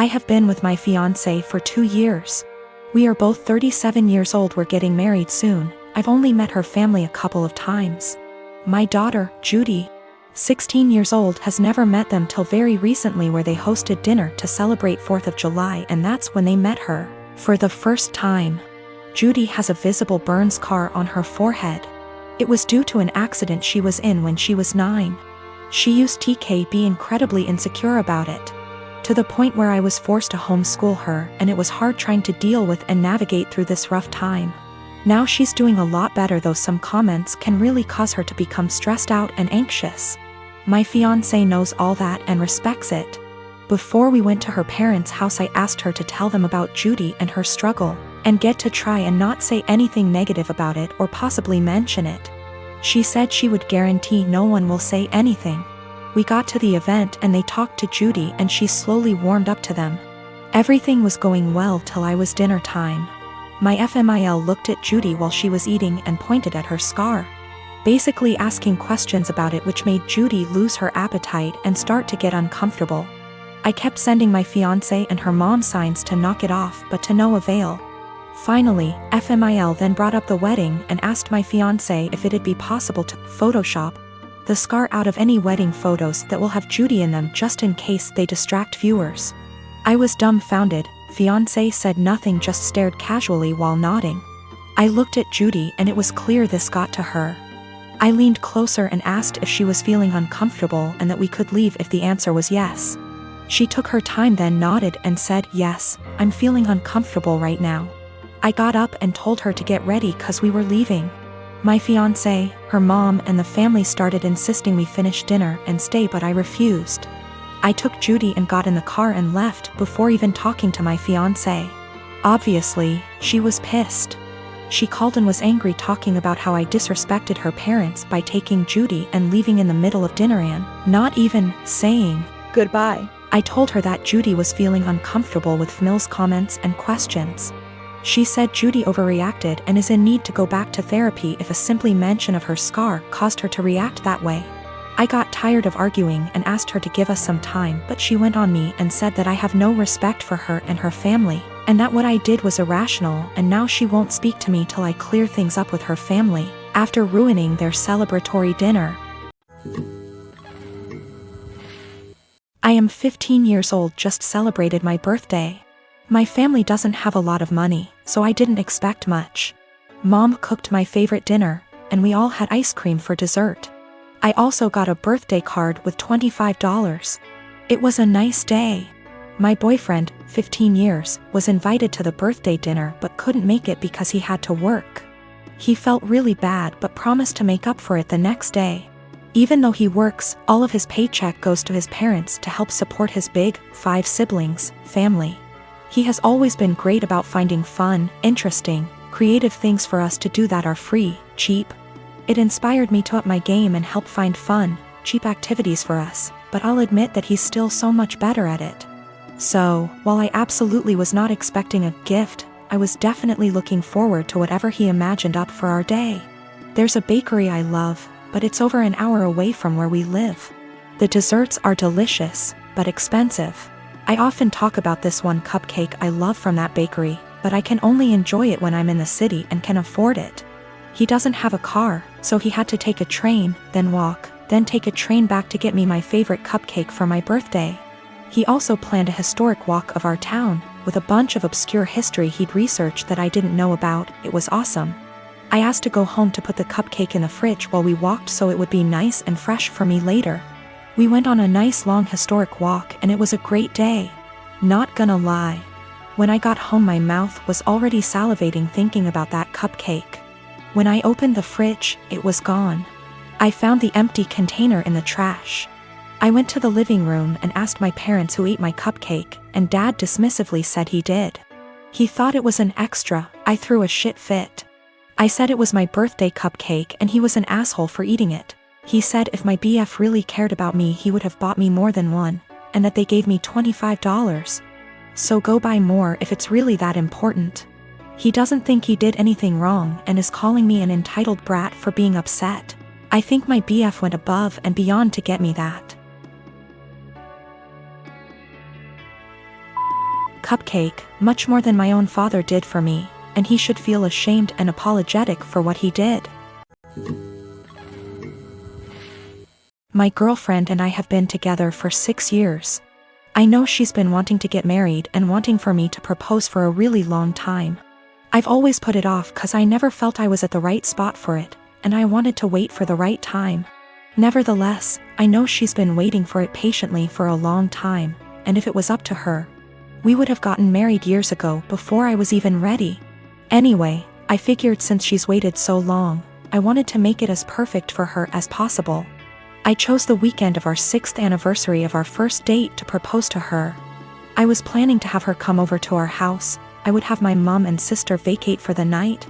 I have been with my fiancé for 2 years. We are both 37 years old. We're getting married soon. I've only met her family a couple of times. My daughter, Judy, 16 years old, has never met them till very recently, where they hosted dinner to celebrate 4th of July, and that's when they met her for the first time. Judy has a visible burn scar on her forehead. It was due to an accident she was in when she was 9. She used to be incredibly insecure about it, to the point where I was forced to homeschool her, and it was hard trying to deal with and navigate through this rough time. Now she's doing a lot better, though some comments can really cause her to become stressed out and anxious. My fiancé knows all that and respects it. Before we went to her parents' house, I asked her to tell them about Judy and her struggle, and get to try and not say anything negative about it or possibly mention it. She said she would guarantee no one will say anything. We got to the event and they talked to Judy, and she slowly warmed up to them. Everything was going well till I was dinner time. My FMIL looked at Judy while she was eating and pointed at her scar, basically asking questions about it, which made Judy lose her appetite and start to get uncomfortable. I kept sending my fiancé and her mom signs to knock it off, but to no avail. Finally, FMIL then brought up the wedding and asked my fiancé if it'd be possible to Photoshop the scar out of any wedding photos that will have Judy in them, just in case they distract viewers. I was dumbfounded. Fiancé said nothing, just stared casually while nodding. I looked at Judy and it was clear this got to her. I leaned closer and asked if she was feeling uncomfortable and that we could leave if the answer was yes. She took her time, then nodded and said, "Yes, I'm feeling uncomfortable right now." I got up and told her to get ready cause we were leaving. My fiancé, her mom and the family started insisting we finish dinner and stay, but I refused. I took Judy and got in the car and left before even talking to my fiancé. Obviously, she was pissed. She called and was angry, talking about how I disrespected her parents by taking Judy and leaving in the middle of dinner and not even saying goodbye. I told her that Judy was feeling uncomfortable with Mills' comments and questions. She said Judy overreacted and is in need to go back to therapy if a simply mention of her scar caused her to react that way. I got tired of arguing and asked her to give us some time, but she went on me and said that I have no respect for her and her family, and that what I did was irrational, and now she won't speak to me till I clear things up with her family, after ruining their celebratory dinner. I am 15 years old, just celebrated my birthday. My family doesn't have a lot of money, so I didn't expect much. Mom cooked my favorite dinner, and we all had ice cream for dessert. I also got a birthday card with $25. It was a nice day. My boyfriend, 15 years, was invited to the birthday dinner but couldn't make it because he had to work. He felt really bad but promised to make up for it the next day. Even though he works, all of his paycheck goes to his parents to help support his big, 5 siblings, family. He has always been great about finding fun, interesting, creative things for us to do that are free, cheap. It inspired me to up my game and help find fun, cheap activities for us, but I'll admit that he's still so much better at it. So, while I absolutely was not expecting a gift, I was definitely looking forward to whatever he imagined up for our day. There's a bakery I love, but it's over an hour away from where we live. The desserts are delicious, but expensive. I often talk about this one cupcake I love from that bakery, but I can only enjoy it when I'm in the city and can afford it. He doesn't have a car, so he had to take a train, then walk, then take a train back to get me my favorite cupcake for my birthday. He also planned a historic walk of our town, with a bunch of obscure history he'd researched that I didn't know about. It was awesome. I asked to go home to put the cupcake in the fridge while we walked so it would be nice and fresh for me later. We went on a nice long historic walk and it was a great day. Not gonna lie. When I got home my mouth was already salivating thinking about that cupcake. When I opened the fridge, it was gone. I found the empty container in the trash. I went to the living room and asked my parents who ate my cupcake, and Dad dismissively said he did. He thought it was an extra. I threw a shit fit. I said it was my birthday cupcake and he was an asshole for eating it. He said if my BF really cared about me he would have bought me more than one, and that they gave me $25. So go buy more if it's really that important. He doesn't think he did anything wrong and is calling me an entitled brat for being upset. I think my BF went above and beyond to get me that. cupcake, much more than my own father did for me, and he should feel ashamed and apologetic for what he did. My girlfriend and I have been together for 6 years. I know she's been wanting to get married and wanting for me to propose for a really long time. I've always put it off because I never felt I was at the right spot for it, and I wanted to wait for the right time. Nevertheless, I know she's been waiting for it patiently for a long time, and if it was up to her, we would have gotten married years ago before I was even ready. Anyway, I figured since she's waited so long, I wanted to make it as perfect for her as possible. I chose the weekend of our 6th anniversary of our first date to propose to her. I was planning to have her come over to our house, I would have my mom and sister vacate for the night,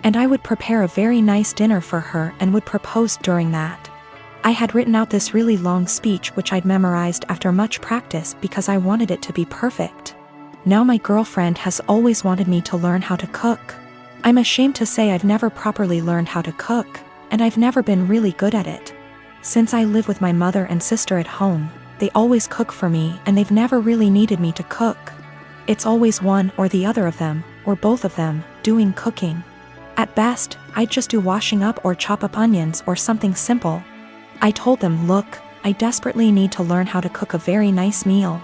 and I would prepare a very nice dinner for her and would propose during that. I had written out this really long speech which I'd memorized after much practice because I wanted it to be perfect. Now my girlfriend has always wanted me to learn how to cook. I'm ashamed to say I've never properly learned how to cook, and I've never been really good at it. Since I live with my mother and sister at home, they always cook for me and they've never really needed me to cook. It's always one or the other of them, or both of them, doing cooking. At best, I'd just do washing up or chop up onions or something simple. I told them, look, I desperately need to learn how to cook a very nice meal.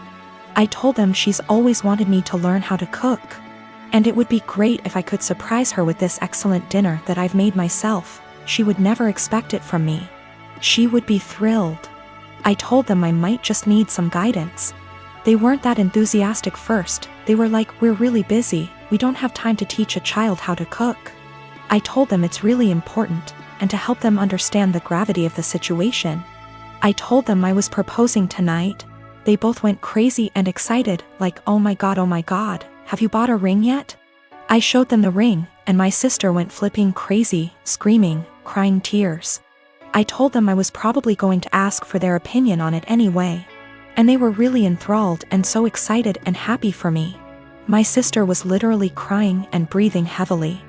I told them she's always wanted me to learn how to cook, and it would be great if I could surprise her with this excellent dinner that I've made myself. She would never expect it from me. She would be thrilled. I told them I might just need some guidance. They weren't that enthusiastic first, they were like, we're really busy, we don't have time to teach a child how to cook. I told them it's really important, and to help them understand the gravity of the situation. I told them I was proposing tonight. They both went crazy and excited, like, oh my god, have you bought a ring yet? I showed them the ring, and my sister went flipping crazy, screaming, crying tears. I told them I was probably going to ask for their opinion on it anyway. And they were really enthralled and so excited and happy for me. My sister was literally crying and breathing heavily.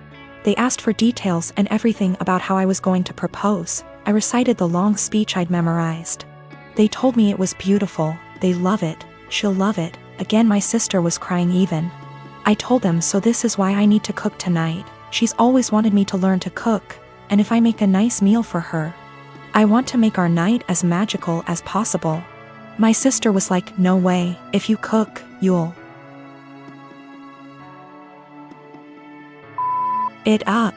They asked for details and everything about how I was going to propose. I recited the long speech I'd memorized. They told me it was beautiful, they love it, she'll love it. Again my sister was crying even. I told them, so this is why I need to cook tonight. She's always wanted me to learn to cook, and if I make a nice meal for her, I want to make our night as magical as possible. My sister was like, no way, if you cook, you'll it up.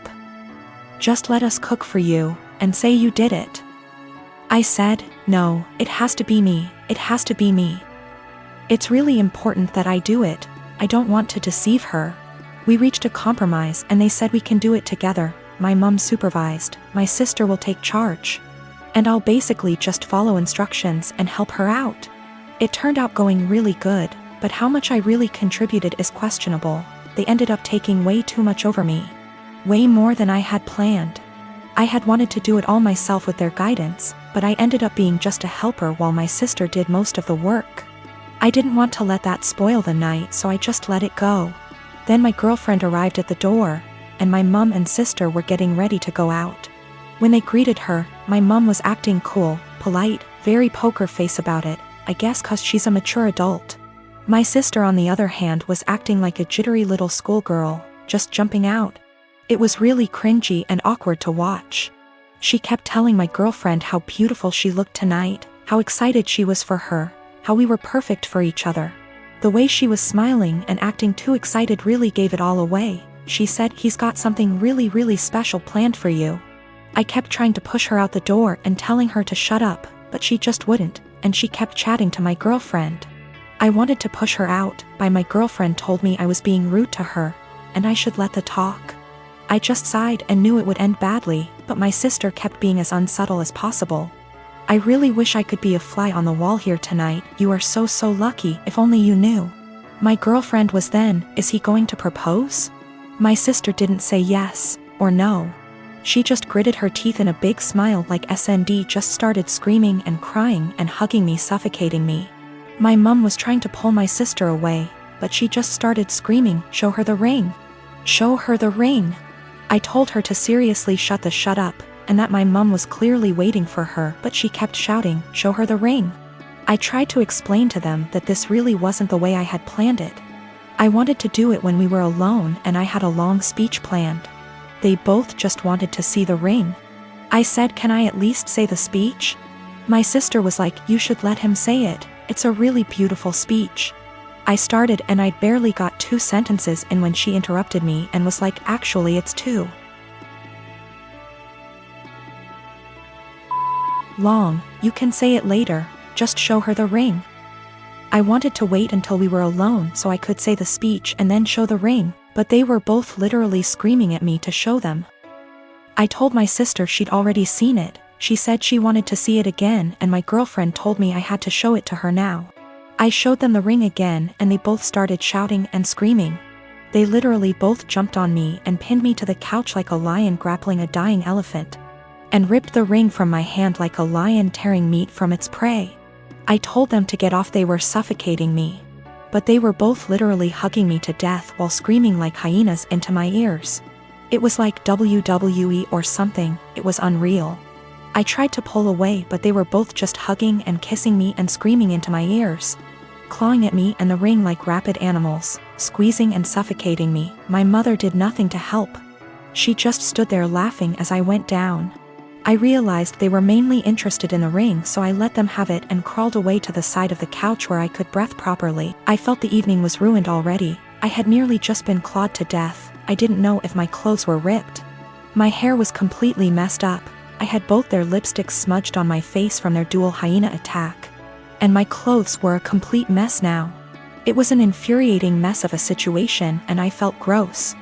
Just let us cook for you, and say you did it. I said, no, it has to be me, it has to be me. It's really important that I do it, I don't want to deceive her. We reached a compromise and they said we can do it together. My mom supervised, my sister will take charge. And I'll basically just follow instructions and help her out. It turned out going really good, but how much I really contributed is questionable. They ended up taking way too much over me. Way more than I had planned. I had wanted to do it all myself with their guidance, but I ended up being just a helper while my sister did most of the work. I didn't want to let that spoil the night, so I just let it go. Then my girlfriend arrived at the door, and my mom and sister were getting ready to go out. When they greeted her, my mom was acting cool, polite, very poker face about it, I guess 'cause she's a mature adult. My sister on the other hand was acting like a jittery little schoolgirl, just jumping out. It was really cringy and awkward to watch. She kept telling my girlfriend how beautiful she looked tonight, how excited she was for her, how we were perfect for each other. The way she was smiling and acting too excited really gave it all away. She said, he's got something really special planned for you. I kept trying to push her out the door and telling her to shut up, but she just wouldn't, and she kept chatting to my girlfriend. I wanted to push her out, but my girlfriend told me I was being rude to her, and I should let the talk. I just sighed and knew it would end badly, but my sister kept being as unsubtle as possible. I really wish I could be a fly on the wall here tonight, you are so lucky, if only you knew. My girlfriend was then, is he going to propose? My sister didn't say yes, or no. She just gritted her teeth in a big smile like SND just started screaming and crying and hugging me, suffocating me. My mom was trying to pull my sister away, but she just started screaming, show her the ring. Show her the ring. I told her to seriously shut up, and that my mom was clearly waiting for her, but she kept shouting, show her the ring. I tried to explain to them that this really wasn't the way I had planned it. I wanted to do it when we were alone and I had a long speech planned. They both just wanted to see the ring. I said, can I at least say the speech? My sister was like, you should let him say it. It's a really beautiful speech. I started and I'd barely got 2 sentences in when she interrupted me and was like, actually it's 2 long, you can say it later, just show her the ring. I wanted to wait until we were alone so I could say the speech and then show the ring, but they were both literally screaming at me to show them. I told my sister she'd already seen it. She said she wanted to see it again and my girlfriend told me I had to show it to her now. I showed them the ring again and they both started shouting and screaming. They literally both jumped on me and pinned me to the couch like a lion grappling a dying elephant, and ripped the ring from my hand like a lion tearing meat from its prey. I told them to get off, they were suffocating me. But they were both literally hugging me to death while screaming like hyenas into my ears. It was like WWE or something, it was unreal. I tried to pull away but they were both just hugging and kissing me and screaming into my ears, clawing at me and the ring like rabid animals, squeezing and suffocating me. My mother did nothing to help. She just stood there laughing as I went down. I realized they were mainly interested in the ring, so I let them have it and crawled away to the side of the couch where I could breathe properly. I felt the evening was ruined already. I had nearly just been clawed to death. I didn't know if my clothes were ripped. My hair was completely messed up. I had both their lipsticks smudged on my face from their dual hyena attack. And my clothes were a complete mess now. It was an infuriating mess of a situation and I felt gross.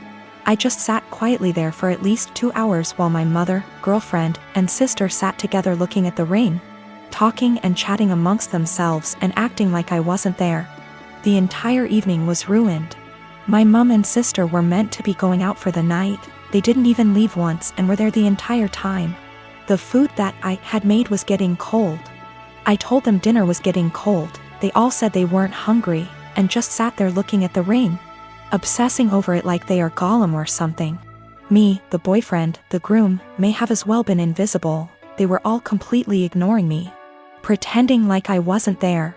I just sat quietly there for at least 2 hours while my mother, girlfriend, and sister sat together looking at the ring, talking and chatting amongst themselves and acting like I wasn't there. The entire evening was ruined. My mom and sister were meant to be going out for the night. They didn't even leave once and were there the entire time. The food that I had made was getting cold. I told them dinner was getting cold. They all said they weren't hungry and just sat there looking at the ring, obsessing over it like they are Gollum or something. Me, the boyfriend, the groom, may have as well been invisible. They were all completely ignoring me, pretending like I wasn't there.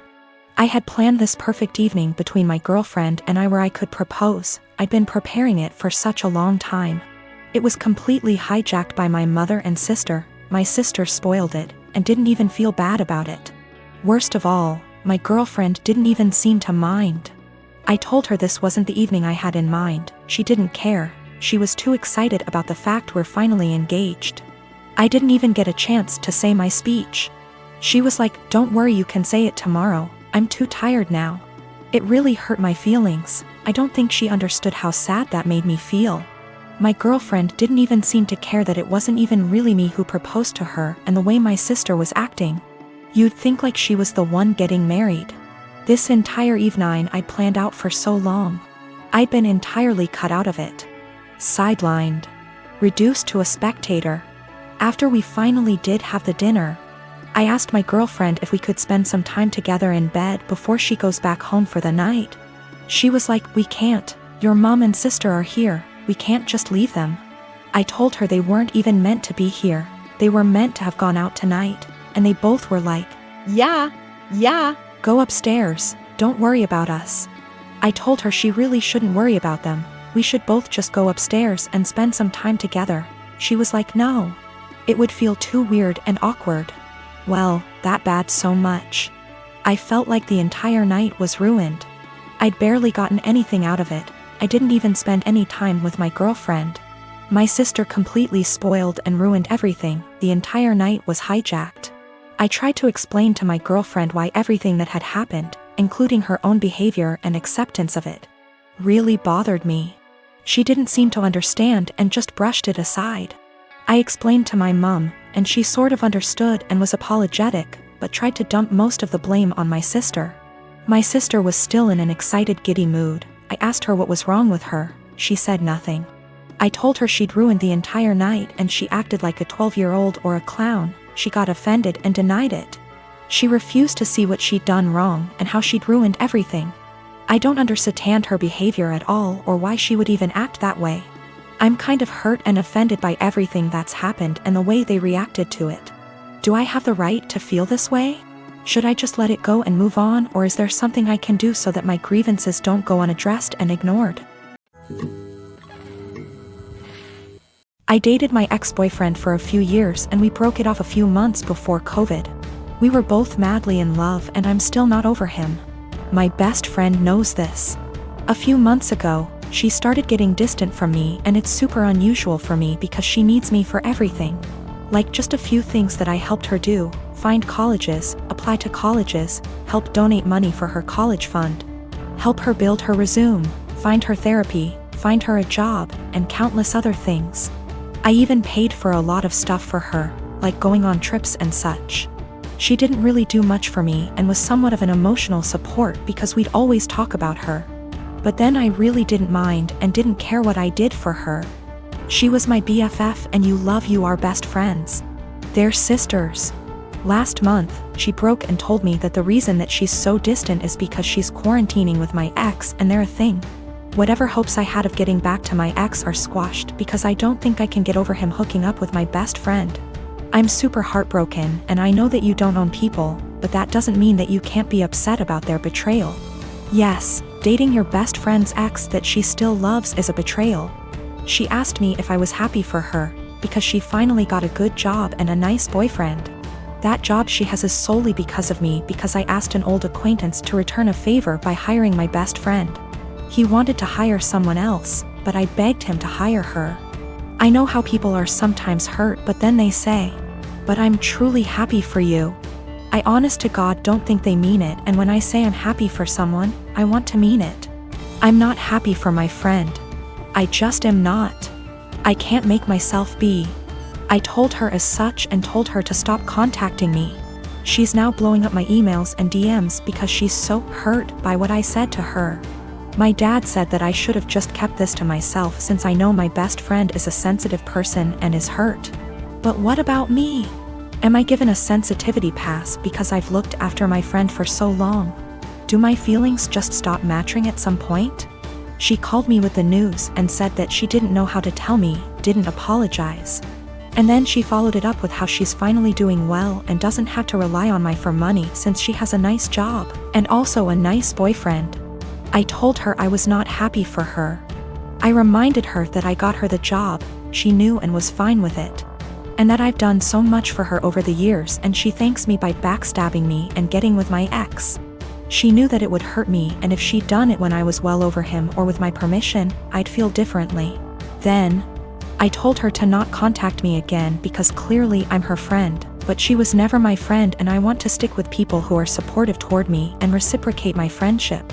I had planned this perfect evening between my girlfriend and I where I could propose. I'd been preparing it for such a long time. It was completely hijacked by my mother and sister. My sister spoiled it and didn't even feel bad about it. Worst of all, my girlfriend didn't even seem to mind. I told her this wasn't the evening I had in mind. She didn't care. She was too excited about the fact we're finally engaged. I didn't even get a chance to say my speech. She was like, don't worry, you can say it tomorrow. I'm too tired now. It really hurt my feelings. I don't think she understood how sad that made me feel. My girlfriend didn't even seem to care that it wasn't even really me who proposed to her, and the way my sister was acting, you'd think like she was the one getting married. This entire evening I'd planned out for so long. I'd been entirely cut out of it. Sidelined. Reduced to a spectator. After we finally did have the dinner, I asked my girlfriend if we could spend some time together in bed before she goes back home for the night. She was like, we can't. Your mom and sister are here. We can't just leave them. I told her they weren't even meant to be here. They were meant to have gone out tonight. And they both were like, yeah. Go upstairs. Don't worry about us. I told her she really shouldn't worry about them. We should both just go upstairs and spend some time together. She was like, no. It would feel too weird and awkward. Well, that bad so much. I felt like the entire night was ruined. I'd barely gotten anything out of it. I didn't even spend any time with my girlfriend. My sister completely spoiled and ruined everything. The entire night was hijacked. I tried to explain to my girlfriend why everything that had happened, including her own behavior and acceptance of it, really bothered me. She didn't seem to understand and just brushed it aside. I explained to my mom, and she sort of understood and was apologetic, but tried to dump most of the blame on my sister. My sister was still in an excited, giddy mood. I asked her what was wrong with her. She said nothing. I told her she'd ruined the entire night and she acted like a 12-year-old or a clown. She got offended and denied it. She refused to see what she'd done wrong and how she'd ruined everything. I don't understand her behavior at all or why she would even act that way. I'm kind of hurt and offended by everything that's happened and the way they reacted to it. Do I have the right to feel this way? Should I just let it go and move on, or is there something I can do so that my grievances don't go unaddressed and ignored? I dated my ex-boyfriend for a few years and we broke it off a few months before COVID. We were both madly in love and I'm still not over him. My best friend knows this. A few months ago, she started getting distant from me, and it's super unusual for me because she needs me for everything. Like just a few things that I helped her do: find colleges, apply to colleges, help donate money for her college fund, help her build her resume, find her therapy, find her a job, and countless other things. I even paid for a lot of stuff for her, like going on trips and such. She didn't really do much for me and was somewhat of an emotional support because we'd always talk about her. But then I really didn't mind and didn't care what I did for her. She was my BFF, and you are best friends. They're sisters. Last month, she broke and told me that the reason that she's so distant is because she's quarantining with my ex and they're a thing. Whatever hopes I had of getting back to my ex are squashed because I don't think I can get over him hooking up with my best friend. I'm super heartbroken, and I know that you don't own people, but that doesn't mean that you can't be upset about their betrayal. Yes, dating your best friend's ex that she still loves is a betrayal. She asked me if I was happy for her, because she finally got a good job and a nice boyfriend. That job she has is solely because of me, because I asked an old acquaintance to return a favor by hiring my best friend. He wanted to hire someone else, but I begged him to hire her. I know how people are sometimes hurt, but then they say, "But I'm truly happy for you." I honest to God don't think they mean it, and when I say I'm happy for someone, I want to mean it. I'm not happy for my friend. I just am not. I can't make myself be. I told her as such and told her to stop contacting me. She's now blowing up my emails and DMs because she's so hurt by what I said to her. My dad said that I should have just kept this to myself since I know my best friend is a sensitive person and is hurt. But what about me? Am I given a sensitivity pass because I've looked after my friend for so long? Do my feelings just stop matching at some point? She called me with the news and said that she didn't know how to tell me, didn't apologize. And then she followed it up with how she's finally doing well and doesn't have to rely on me for money since she has a nice job and also a nice boyfriend. I told her I was not happy for her. I reminded her that I got her the job, she knew and was fine with it. And that I've done so much for her over the years, and she thanks me by backstabbing me and getting with my ex. She knew that it would hurt me, and if she'd done it when I was well over him or with my permission, I'd feel differently. Then, I told her to not contact me again because clearly I'm her friend, but she was never my friend, and I want to stick with people who are supportive toward me and reciprocate my friendship.